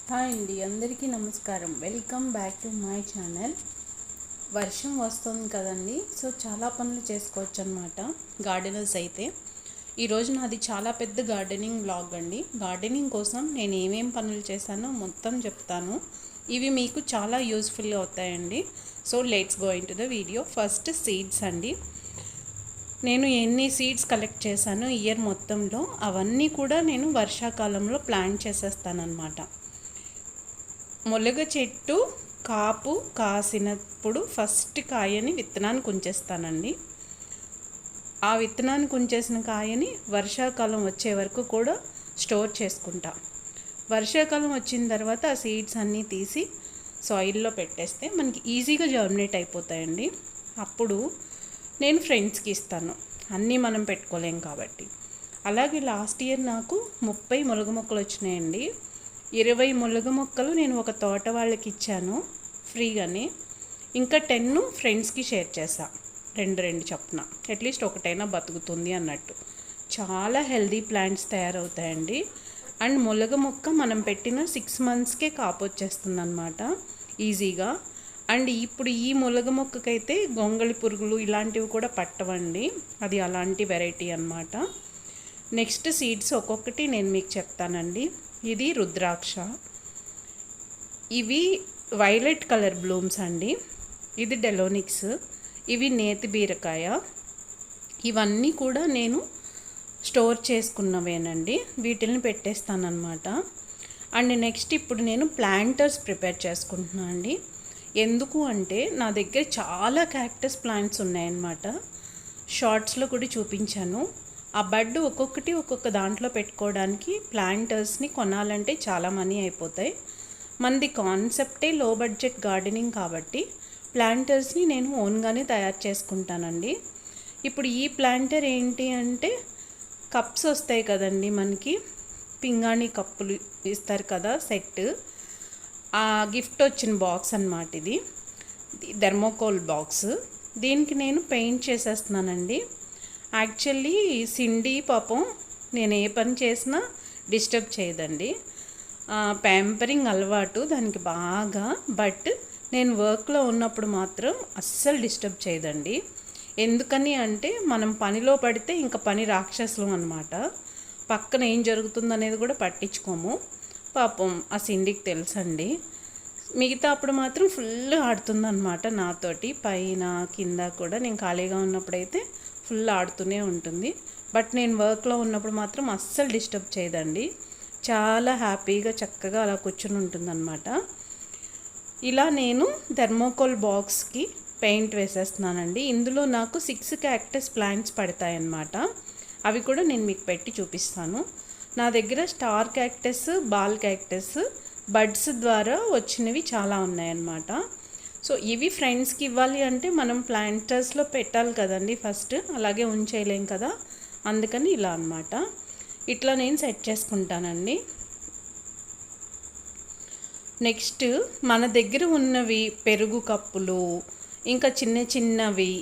Hi అండి, అందరికీ నమస్కారం. Welcome back to my channel. వర్షం వస్తుంది కదండి, సో చాలా పనులు చేసుకోవచ్చు అనమాట గార్డెనర్స్ అయితే. ఈరోజు నాది చాలా పెద్ద గార్డెనింగ్ బ్లాగ్ అండి. గార్డెనింగ్ కోసం నేను ఏమేం పనులు చేశానో మొత్తం చెప్తాను. ఇవి మీకు చాలా యూస్ఫుల్గా అవుతాయండి. So let's go in to the video. First seeds అండి. నేను ఎన్ని సీడ్స్ కలెక్ట్ చేశానో ఇయర్ మొత్తంలో అవన్నీ కూడా నేను వర్షాకాలంలో ప్లాంట్ చేసేస్తానన్నమాట. మొలగ చెట్టు కాపు కాసినప్పుడు ఫస్ట్ కాయని విత్తనానికి ఉంచేస్తానండి. ఆ విత్తనానికి ఉంచేసిన కాయని వర్షాకాలం వచ్చే వరకు కూడా స్టోర్ చేసుకుంటా. వర్షాకాలం వచ్చిన తర్వాత ఆ సీడ్స్ అన్నీ తీసి సాయిల్లో పెట్టేస్తే మనకి ఈజీగా జర్మినేట్ అయిపోతాయండి. అప్పుడు నేను ఫ్రెండ్స్కి ఇస్తాను, అన్నీ మనం పెట్టుకోలేం కాబట్టి. అలాగే లాస్ట్ ఇయర్ నాకు 30 మొలగ మొక్కలు వచ్చినాయండి. 20 మొలగ మొక్కలు నేను ఒక తోట వాళ్ళకి ఇచ్చాను ఫ్రీగానే. ఇంకా 10 ఫ్రెండ్స్కి షేర్ చేశా, రెండు చొప్పున. అట్లీస్ట్ ఒకటైనా బతుకుతుంది అన్నట్టు. చాలా హెల్దీ ప్లాంట్స్ తయారవుతాయండి. అండ్ మొలగ మొక్క మనం పెట్టిన 6 మంత్స్కే కాపు వచ్చేస్తుంది అన్నమాట ఈజీగా. అండ్ ఇప్పుడు ఈ మొలగ మొక్కకైతే గొంగళి పురుగులు ఇలాంటివి కూడా పట్టవండి. అది అలాంటి వెరైటీ అన్నమాట. నెక్స్ట్ సీడ్స్ ఒక్కొక్కటి నేను మీకు చెప్తానండి. ఇది రుద్రాక్ష, ఇవి వైలెట్ కలర్ బ్లూమ్స్ అండి. ఇది డెలోనిక్స్, ఇవి నేతి బీరకాయ. ఇవన్నీ కూడా నేను స్టోర్ చేసుకున్నవేనండి, వీటిని పెట్టేస్తానన్నమాట. అండ్ నెక్స్ట్ ఇప్పుడు నేను ప్లాంటర్స్ ప్రిపేర్ చేసుకుంటున్నాను అండి. ఎందుకు అంటే నా దగ్గర చాలా క్యాక్టస్ ప్లాంట్స్ ఉన్నాయన్నమాట. షార్ట్స్లో కూడా చూపించాను. ఆ బడ్ ఒక్కొక్కటి ఒక్కొక్క దాంట్లో పెట్టుకోవడానికి ప్లాంటర్స్ని కొనాలంటే చాలా మనీ అయిపోతాయి. మనది కాన్సెప్టే లో బడ్జెట్ గార్డెనింగ్ కాబట్టి ప్లాంటర్స్ని నేను ఓన్గానే తయారు చేసుకుంటానండి. ఇప్పుడు ఈ ప్లాంటర్ ఏంటి అంటే కప్స్ వస్తాయి కదండి మనకి, పింగాణి కప్పులు ఇస్తారు కదా సెట్, ఆ గిఫ్ట్ వచ్చిన బాక్స్ అన్నమాట. ఇది థర్మోకోల్ బాక్స్. దీనికి నేను పెయింట్ చేసేస్తున్నానండి. యాక్చువల్లీ సిండి పాపం నేను ఏ పని చేసినా డిస్టర్బ్ చేయదండి. ప్యాంపరింగ్ అలవాటు దానికి బాగా. బట్ నేను వర్క్లో ఉన్నప్పుడు మాత్రం అస్సలు డిస్టర్బ్ చేయదండి. ఎందుకని అంటే మనం పనిలో పడితే ఇంకా పని రాక్షసులు అనమాట. పక్కన ఏం జరుగుతుందనేది కూడా పట్టించుకోము. పాపం ఆ సిండికి తెలుసండి. మిగతా అప్పుడు మాత్రం ఫుల్ ఆడుతుందన్నమాట నాతోటి. పైన కింద కూడా నేను ఖాళీగా ఉన్నప్పుడైతే ఫుల్ ఆడుతూనే ఉంటుంది. బట్ నేను వర్క్లో ఉన్నప్పుడు మాత్రం అస్సలు డిస్టర్బ్ చేయదండి. చాలా హ్యాపీగా చక్కగా అలా కూర్చుని ఉంటుందన్నమాట. ఇలా నేను థర్మోకోల్ బాక్స్కి పెయింట్ వేసేస్తున్నానండి. ఇందులో నాకు 6 క్యాక్టస్ ప్లాంట్స్ పడతాయన్నమాట. అవి కూడా నేను మీకు పెట్టి చూపిస్తాను. నా దగ్గర star cactus, ball cactus buds ద్వారా వచ్చినవి చాలా ఉన్నాయన్నమాట. సో ఇవి ఫ్రెండ్స్కి ఇవ్వాలి అంటే మనం ప్లాంటర్స్లో పెట్టాలి కదండి ఫస్ట్, అలాగే ఉంచేయలేం కదా, అందుకని ఇలా అన్నమాట. ఇట్లా నేను సెట్ చేసుకుంటానండి. నెక్స్ట్ మన దగ్గర ఉన్నవి పెరుగు కప్పులు, ఇంకా చిన్న చిన్నవి,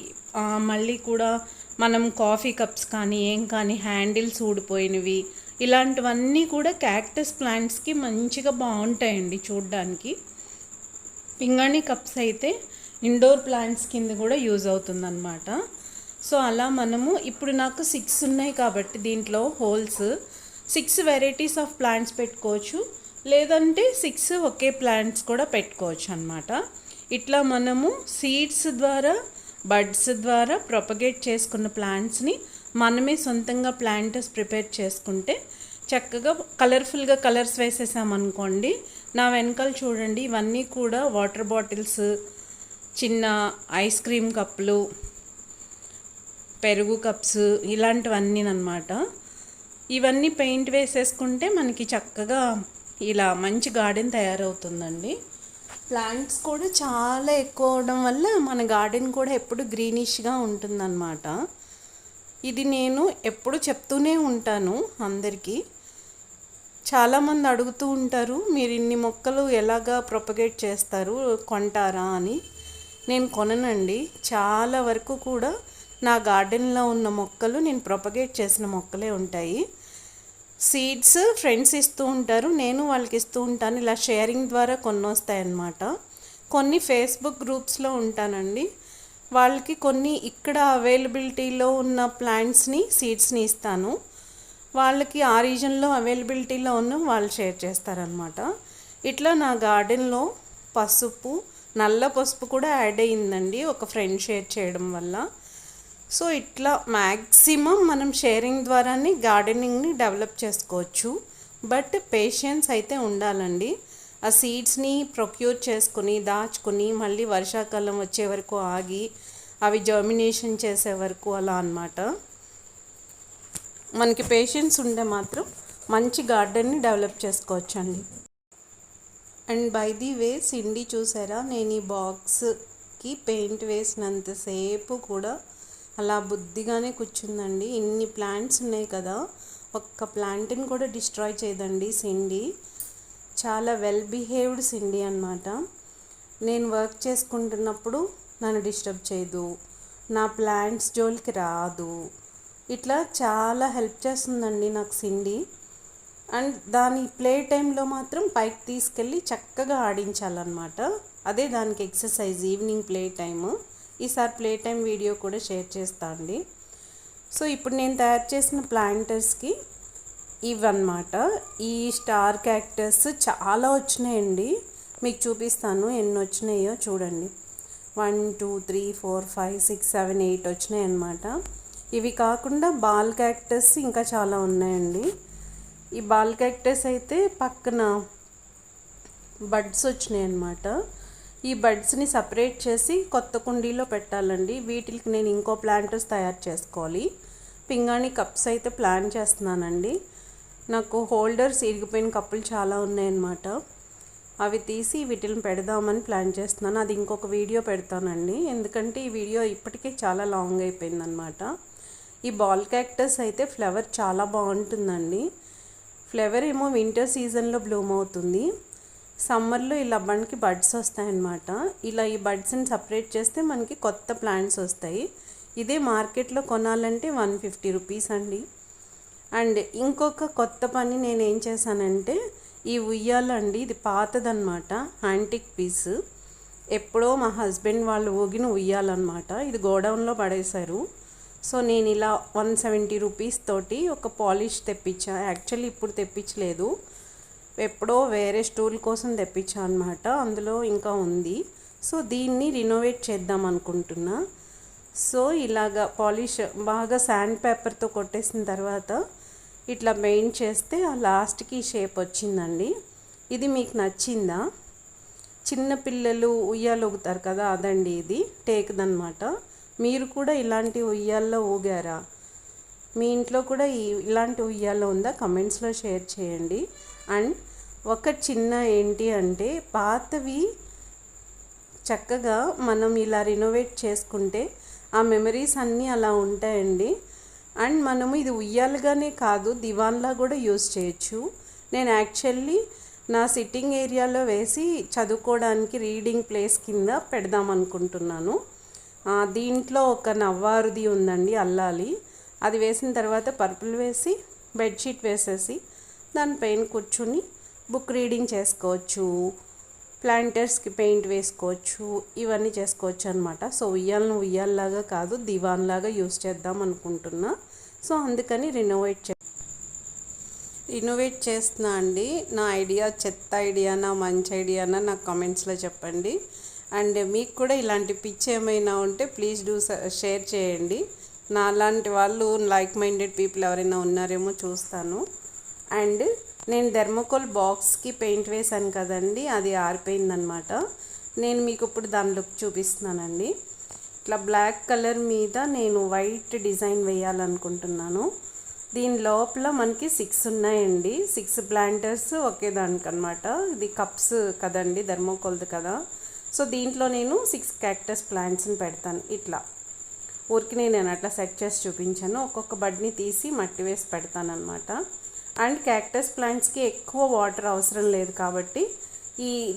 మళ్ళీ కూడా మనం కాఫీ కప్స్ కానీ ఏం కానీ హ్యాండిల్స్ ఊడిపోయినవి, ఇలాంటివన్నీ కూడా క్యాక్టస్ ప్లాంట్స్కి మంచిగా బాగుంటాయండి చూడడానికి. పింగాణి కప్స్ అయితే ఇండోర్ ప్లాంట్స్ కింద కూడా యూజ్ అవుతుందన్నమాట. సో అలా మనము ఇప్పుడు నాకు 6 ఉన్నాయి కాబట్టి దీంట్లో హోల్స్ 6 వెరైటీస్ ఆఫ్ ప్లాంట్స్ పెట్టుకోవచ్చు, లేదంటే 6 ఒకే ప్లాంట్స్ కూడా పెట్టుకోవచ్చు అన్నమాట. ఇట్లా మనము సీడ్స్ ద్వారా బడ్స్ ద్వారా ప్రొపగేట్ చేసుకున్న ప్లాంట్స్ని మనమే సొంతంగా ప్లాంటర్స్ ప్రిపేర్ చేసుకుంటే చక్కగా కలర్ఫుల్గా కలర్స్ వేసేసామనుకోండి. నా వెనకాల చూడండి, ఇవన్నీ కూడా వాటర్ బాటిల్స్, చిన్న ఐస్ క్రీమ్ కప్పులు, పెరుగు కప్స్, ఇలాంటివన్నీ అన్నమాట. ఇవన్నీ పెయింట్ వేసేసుకుంటే మనకి చక్కగా ఇలా మంచి గార్డెన్ తయారవుతుందండి. ప్లాంట్స్ కూడా చాలా ఎక్కువ అవడం వల్ల మన గార్డెన్ కూడా ఎప్పుడు గ్రీనిష్గా ఉంటుందన్నమాట. ఇది నేను ఎప్పుడు చెప్తూనే ఉంటాను అందరికీ. చాలామంది అడుగుతూ ఉంటారు, మీరు ఇన్ని మొక్కలు ఎలాగా ప్రొపగేట్ చేస్తారు, కొంటారా అని. నేను కొననండి. చాలా వరకు కూడా నా గార్డెన్లో ఉన్న మొక్కలు నేను ప్రొపగేట్ చేసిన మొక్కలే ఉంటాయి. సీడ్స్ ఫ్రెండ్స్ ఇస్తూ ఉంటారు, నేను వాళ్ళకి ఇస్తూ ఉంటాను. ఇలా షేరింగ్ ద్వారా కొన్ని వస్తాయన్నమాట. కొన్ని ఫేస్బుక్ గ్రూప్స్లో ఉంటానండి, వాళ్ళకి కొన్ని ఇక్కడ అవైలబిలిటీలో ఉన్న ప్లాంట్స్ని సీడ్స్ని ఇస్తాను. వాళ్ళకి ఆ రీజన్లో అవైలబిలిటీలో ఉన్న వాళ్ళు షేర్ చేస్తారనమాట. ఇట్లా నా గార్డెన్లో పసుపు, నల్ల పసుపు కూడా యాడ్ అయ్యిందండి ఒక ఫ్రెండ్ షేర్ చేయడం వల్ల. సో ఇట్లా మ్యాక్సిమం మనం షేరింగ్ ద్వారానే గార్డెనింగ్ని డెవలప్ చేసుకోవచ్చు. బట్ పేషెన్స్ అయితే ఉండాలండి. ఆ సీడ్స్ని ప్రొక్యూర్ చేసుకుని దాచుకుని మళ్ళీ వర్షాకాలం వచ్చే వరకు ఆగి అవి జర్మినేషన్ చేసే వరకు అలా అన్నమాట. మనకి పేషెన్స్ ఉంటే మాత్రం మంచి గార్డెన్ని డెవలప్ చేసుకోవచ్చండి. అండ్ బై ది వే సిండి చూసారా, నేను ఈ బాక్స్కి పెయింట్ వేసినంతసేపు కూడా అలా బుద్ధిగానే కూర్చుందండి. ఇన్ని ప్లాంట్స్ ఉన్నాయి కదా, ఒక్క ప్లాంట్ని కూడా డిస్ట్రాయ్ చేయదండి సిండి. చాలా వెల్ బిహేవ్డ్ సిండి అన్నమాట. నేను వర్క్ చేసుకుంటున్నప్పుడు నన్ను డిస్టర్బ్ చేయదు, నా ప్లాంట్స్ జోలికి రాదు, ఇట్లా చాలా హెల్ప్ చేస్తుందండి నాకు సిండి. అండ్ దాని ప్లే టైంలో మాత్రం పైకి తీసుకెళ్ళి చక్కగా ఆడించాలన్నమాట. అదే దానికి ఎక్సర్సైజ్, ఈవినింగ్ ప్లే టైము. ఈసారి ప్లే టైం వీడియో కూడా షేర్ చేస్తా అండి. సో ఇప్పుడు నేను తయారు చేసిన ప్లాంటర్స్కి ఇవన్నమాట. ఈ స్టార్ క్యాక్టస్ చాలా వచ్చినాయండి, మీకు చూపిస్తాను ఎన్ని వచ్చినాయో చూడండి. 1 2 3 4 5 6 7 8 వచ్చినాయి అన్నమాట. ఇవి కాకుండా బాల్ క్యాక్టస్ ఇంకా చాలా ఉన్నాయండి. ఈ బాల్ క్యాక్టస్ అయితే పక్కన బడ్స్ వచ్చినాయి అన్నమాట. ఈ బడ్స్ని సపరేట్ చేసి కొత్త కుండీలో పెట్టాలండి. వీటికి నేను ఇంకో ప్లాంటర్స్ తయారు చేసుకోవాలి. పింగాణి కప్స్ అయితే ప్లాన్ చేస్తున్నానండి. నాకు హోల్డర్స్ ఇరిగిపోయిన కప్పులు చాలా ఉన్నాయన్నమాట. అవి తీసి వీటిని పెడదామని ప్లాన్ చేస్తున్నాను. అది ఇంకొక వీడియో పెడతానండి, ఎందుకంటే ఈ వీడియో ఇప్పటికే చాలా లాంగ్ అయిపోయిందనమాట. ఈ బాల్ క్యాక్టస్ అయితే ఫ్లవర్ చాలా బాగుంటుందండి. ఫ్లవర్ ఏమో వింటర్ సీజన్లో బ్లూమ్ అవుతుంది, సమ్మర్లో ఈ లబ్బన్కి బడ్స్ వస్తాయన్నమాట. ఇలా ఈ బడ్స్ని సపరేట్ చేస్తే మనకి కొత్త ప్లాంట్స్ వస్తాయి. ఇదే మార్కెట్లో కొనాలంటే 150 రూపీస్ అండి. అండ్ ఇంకొక కొత్త పని నేను ఏం చేశానంటే, ఈ ఉయ్యాల అండి, ఇది పాతదన్నమాట, యాంటిక్ పీస్. ఎప్పుడో మా హస్బెండ్ వాళ్ళు ఊగిన ఉయ్యాలన్నమాట. ఇది గోడౌన్లో పడేశారు. సో నేను ఇలా 170 రూపీస్ తోటి ఒక పాలిష్ తెప్పించా. యాక్చువల్లీ ఇప్పుడు తెప్పించలేదు, ఎప్పుడో వేరే స్టూల్ కోసం తెప్పించా అనమాట. అందులో ఇంకా ఉంది. సో దీన్ని రినోవేట్ చేద్దాం అనుకుంటున్నా. సో ఇలాగా పాలిష్ బాగా శాండ్ పేపర్తో కొట్టేసిన తర్వాత ఇట్లా పెయింట్ చేస్తే ఆ లాస్ట్కి షేప్ వచ్చిందండి. ఇది మీకు నచ్చిందా? చిన్నపిల్లలు ఉయ్యాలు ఊగుతారు కదా, అదండి ఇది టేక్దనమాట. మీరు కూడా ఇలాంటి ఉయ్యాల్లో ఊగారా? మీ ఇంట్లో కూడా ఇలాంటి ఉయ్యాల్లో ఉందా? కమెంట్స్లో షేర్ చేయండి. అండ్ ఒక చిన్న ఏంటి అంటే, పాతవి చక్కగా మనం ఇలా రినోవేట్ చేసుకుంటే ఆ మెమరీస్ అన్నీ అలా ఉంటాయండి. అండ్ మనము ఇది ఉయ్యాలుగానే కాదు, దివాన్లా కూడా యూజ్ చేయొచ్చు. నేను యాక్చువల్లీ నా సిట్టింగ్ ఏరియాలో వేసి చదువుకోవడానికి రీడింగ్ ప్లేస్ కింద పెడదాం అనుకుంటున్నాను. దీంట్లో ఒక నవ్వారుది ఉందండి, అల్లాలి. అది వేసిన తర్వాత పర్పుల్ వేసి బెడ్షీట్ వేసేసి దానిపైన కూర్చుని బుక్ రీడింగ్ చేసుకోవచ్చు, ప్లాంటర్స్కి పెయింట్ వేసుకోవచ్చు, ఇవన్నీ చేసుకోవచ్చు అనమాట. సో ఉయ్యాలను ఉయ్యాల్లాగా కాదు, దివాన్లాగా యూస్ చేద్దాం అనుకుంటున్నా. సో అందుకని రినోవేట్ చేస్తున్నా అండి. నా ఐడియా చెత్త ఐడియానా మంచి ఐడియానా నాకు కామెంట్స్లో చెప్పండి. అండ్ మీకు కూడా ఇలాంటి పిచ్ ఏమైనా ఉంటే ప్లీజ్ డూ షేర్ చేయండి. నా లాంటి వాళ్ళు లైక్ మైండెడ్ పీపుల్ ఎవరైనా ఉన్నారేమో చూస్తాను. అండ్ నేను థర్మోకోల్ బాక్స్కి పెయింట్ వేశాను కదండి, అది ఆరిపోయిందనమాట. నేను మీకు ఇప్పుడు దాని లుక్ చూపిస్తున్నానండి. ఇట్లా బ్లాక్ కలర్ మీద నేను వైట్ డిజైన్ వేయాలనుకుంటున్నాను. దీని లోపల మనకి 6 ఉన్నాయండి, 6 ప్లాంటర్స్ ఒకే దానికనమాట. ఇది కప్స్ కదండి, థర్మోకోల్ది కదా. సో దీంట్లో నేను 6 క్యాక్టస్ ప్లాంట్స్ని పెడతాను. ఇట్లా ఊరికి నేను అట్లా సెట్ చేసి చూపించాను. ఒక్కొక్క బడ్ని తీసి మట్టి వేసి పెడతాను అనమాట. అండ్ క్యాక్టస్ ప్లాంట్స్కి ఎక్కువ వాటర్ అవసరం లేదు కాబట్టి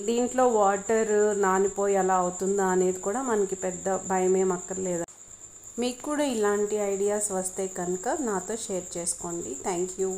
దీంట్లో వాటర్ నానిపోయి అలా అవుతుందా అనేది కూడా మనకి పెద్ద భయమేం అక్కర్లేదు. మీకు కూడా ఇలాంటి ఐడియాస్ వస్తే కనుక నాతో షేర్ చేసుకోండి. Thank you.